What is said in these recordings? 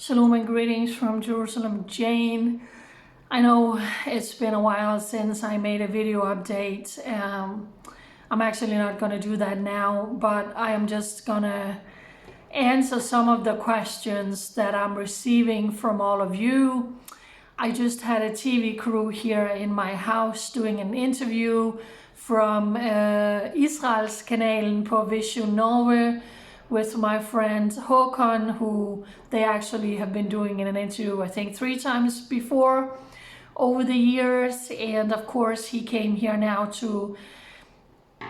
Shalom and greetings from Jerusalem, Jane. I know it's been a while since I made a video update. I'm actually not going to do that now, but I am just going to answer some of the questions that I'm receiving from all of you. I just had a TV crew here in my house doing an interview from Israels kanalen på Vision Norway with my friend Håkon, who they actually have been doing in an interview, I think 3 times before over the years. And of course he came here now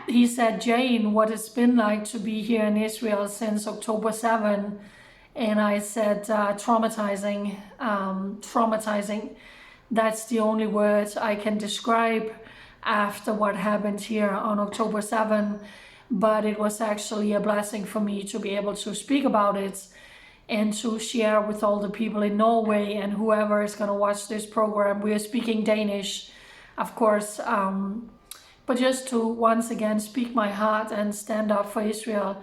he said, Jane, what it's been like to be here in Israel since October 7. And I said, traumatizing. Traumatizing. That's the only word I can describe after what happened here on October 7. But it was actually a blessing for me to be able to speak about it and to share with all the people in Norway and whoever is going to watch this program. We are speaking Danish, of course, but just to once again speak my heart and stand up for Israel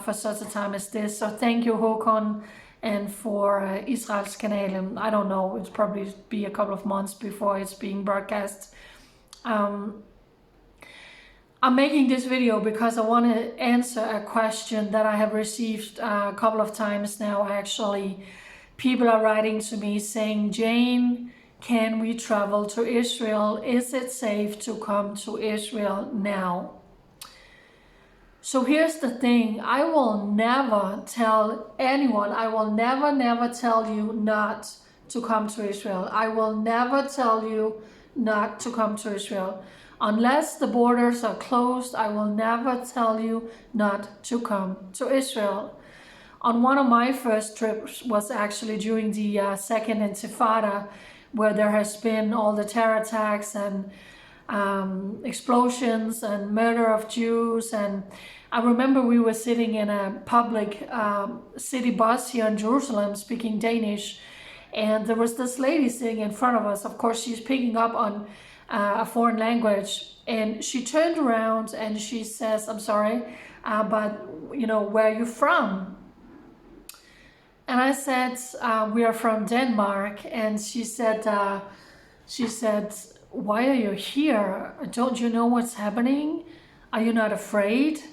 for such a time as this. So thank you, Håkon, and for Israels kanalen. I don't know, it's probably be a couple of months before it's being broadcast. I'm making this video because I want to answer a question that I have received a couple of times now. Actually, people are writing to me saying, Jane, can we travel to Israel? Is it safe to come to Israel now? So here's the thing. I will never tell anyone, I will never tell you not to come to Israel. I will never tell you not to come to Israel. Unless the borders are closed, I will never tell you not to come to Israel. On one of my first trips was actually during the second Intifada, where there has been all the terror attacks and explosions and murder of Jews. And I remember we were sitting in a public city bus here in Jerusalem speaking Danish, and there was this lady sitting in front of us. Of course, she's picking up on a foreign language, and she turned around and she says, I'm sorry, but you know, where are you from? And I said, we are from Denmark. And she said, why are you here? Don't you know what's happening? Are you not afraid?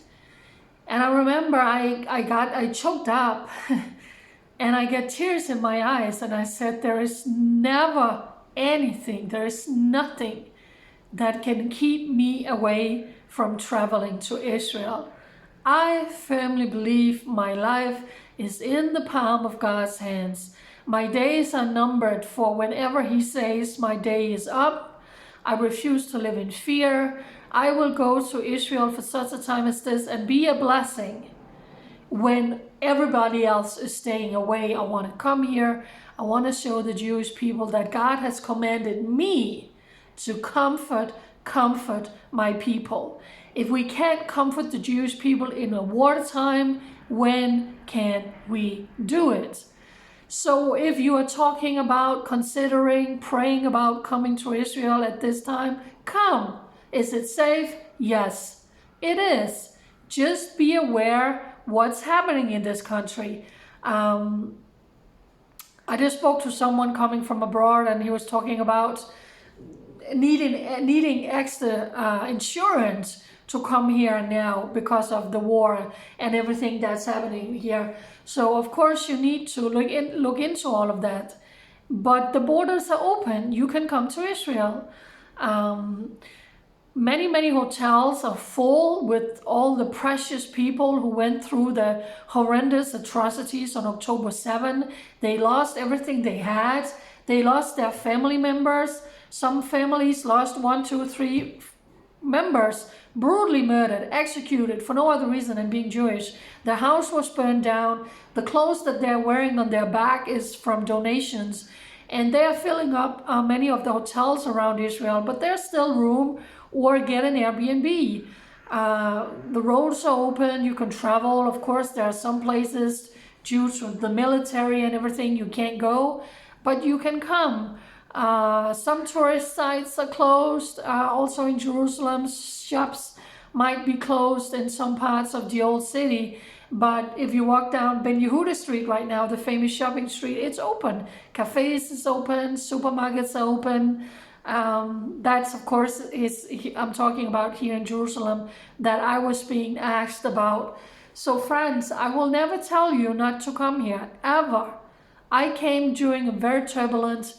And I remember I choked up and I got tears in my eyes, and I said, there is never anything, there is nothing that can keep me away from traveling to Israel. I firmly believe my life is in the palm of God's hands. My days are numbered, for whenever He says my day is up, I refuse to live in fear. I will go to Israel for such a time as this and be a blessing. When everybody else is staying away, I want to come here. I want to show the Jewish people that God has commanded me to comfort my people. If we can't comfort the Jewish people in a wartime, when can we do it? So if you are talking about considering, praying about coming to Israel at this time, come. Is it safe? Yes, it is. Just be aware what's happening in this country. I just spoke to someone coming from abroad, and he was talking about needing extra insurance to come here now because of the war and everything that's happening here. So of course you need to look into all of that. But the borders are open. You can come to Israel. Many hotels are full with all the precious people who went through the horrendous atrocities on October 7. They lost everything they had. They lost their family members. Some families lost 1, 2, 3 members, brutally murdered, executed for no other reason than being Jewish. Their house was burned down. The clothes that they're wearing on their back is from donations. And they are filling up many of the hotels around Israel, but there's still room, or get an Airbnb. The roads are open, you can travel. Of course, there are some places due to the military and everything you can't go, but you can come. Some tourist sites are closed. Also in Jerusalem, shops might be closed in some parts of the old city, But if you walk down Ben Yehuda Street right now, the famous shopping street, it's open. Cafes is open, supermarkets are open. That's of course I'm talking about here in Jerusalem that I was being asked about. So friends, I will never tell you not to come here, ever. I came during a very turbulent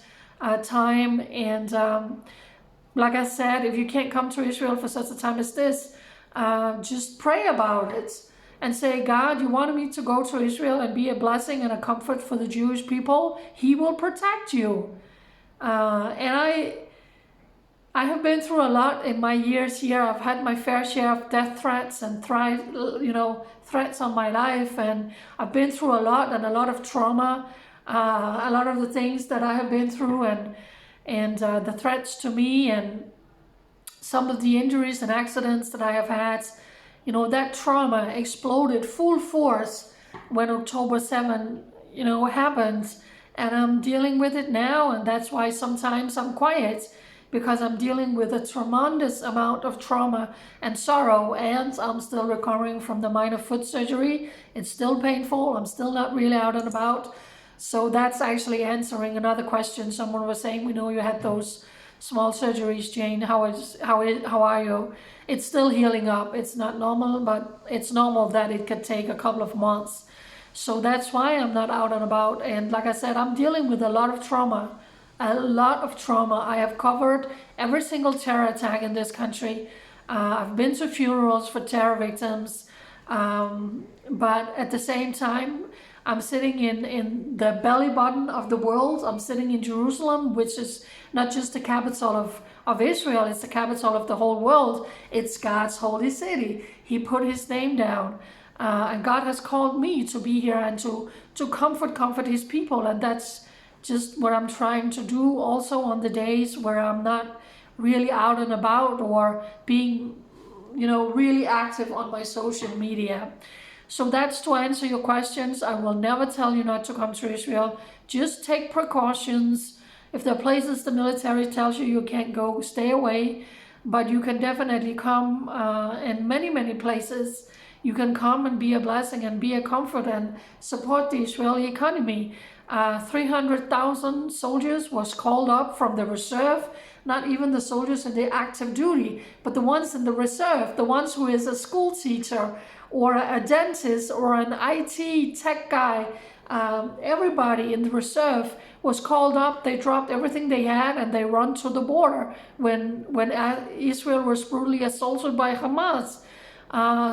time, and like I said, if you can't come to Israel for such a time as this, just pray about it and say, God, you wanted me to go to Israel and be a blessing and a comfort for the Jewish people. He will protect you. And I have been through a lot in my years here. I've had my fair share of death threats and threats on my life, and I've been through a lot and a lot of trauma. A lot of the things that I have been through, and the threats to me, and some of the injuries and accidents that I have had, that trauma exploded full force when October 7, happened, and I'm dealing with it now, and that's why sometimes I'm quiet, because I'm dealing with a tremendous amount of trauma and sorrow, and I'm still recovering from the minor foot surgery. It's still painful. I'm still not really out and about. So that's actually answering another question. Someone was saying, we know you had those small surgeries, Jane. How are you? It's still healing up. It's not normal, but it's normal that it could take a couple of months. So that's why I'm not out and about. And like I said, I'm dealing with a lot of trauma. A lot of trauma. I have covered every single terror attack in this country. I've been to funerals for terror victims. But at the same time, I'm sitting in the belly button of the world. I'm sitting in Jerusalem, which is not just the capital of Israel, it's the capital of the whole world. It's God's holy city. He put his name down. And God has called me to be here and to comfort his people. And that's just what I'm trying to do also on the days where I'm not really out and about or being, really active on my social media. So that's to answer your questions. I will never tell you not to come to Israel. Just take precautions. If there are places the military tells you can't go, stay away. But you can definitely come in many, many places. You can come and be a blessing and be a comfort and support the Israeli economy. 300,000 soldiers was called up from the reserve, not even the soldiers in the active duty, but the ones in the reserve, the ones who is a school teacher or a dentist or an IT tech guy. Everybody in the reserve was called up. They dropped everything they had and they run to the border when Israel was brutally assaulted by Hamas.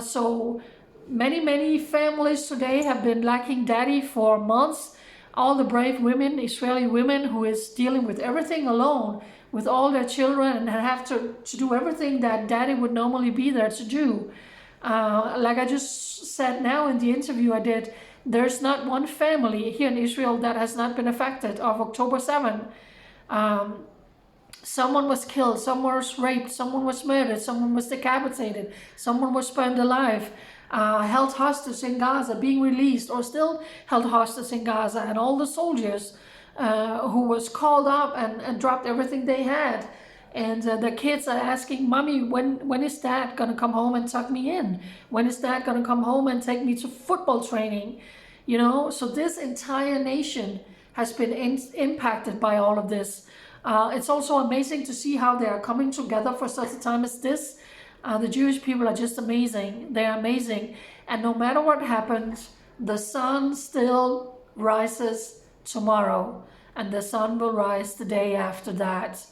So many families today have been lacking daddy for months. All the brave women, Israeli women, who is dealing with everything alone with all their children and have to do everything that daddy would normally be there to do. Like I just said now in the interview I did, there's not one family here in Israel that has not been affected of October 7. Someone was killed, someone was raped, someone was murdered, someone was decapitated, someone was burned alive, held hostage in Gaza, being released or still held hostage in Gaza, and all the soldiers who was called up and dropped everything they had. And the kids are asking, Mommy, when is Dad going to come home and tuck me in? When is Dad going to come home and take me to football training? So this entire nation has been impacted by all of this. It's also amazing to see how they are coming together for such a time as this. The Jewish people are just amazing. They're amazing. And no matter what happens, the sun still rises tomorrow. And the sun will rise the day after that.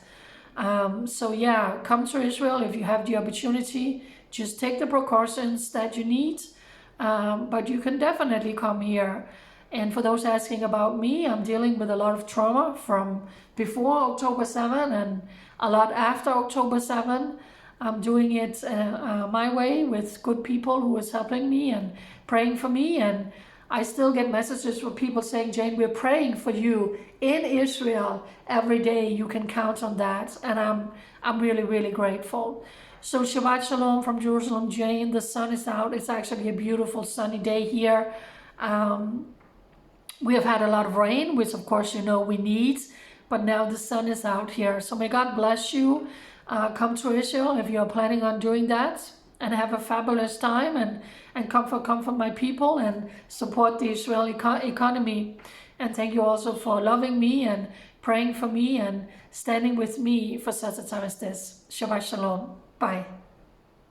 So yeah, come to Israel if you have the opportunity. Just take the precautions that you need. But you can definitely come here. And for those asking about me, I'm dealing with a lot of trauma from before October 7 and a lot after October 7. I'm doing it my way with good people who is helping me and praying for me. And I still get messages from people saying, Jane, we're praying for you in Israel every day. You can count on that. And I'm really, really grateful. So Shabbat Shalom from Jerusalem, Jane. The sun is out. It's actually a beautiful sunny day here. We have had a lot of rain, which of course we need. But now the sun is out here. So may God bless you. Come to Israel if you're planning on doing that. and have a fabulous time, and comfort my people and support the Israeli economy. And thank you also for loving me and praying for me and standing with me for such a time as this. Shabbat Shalom. Bye.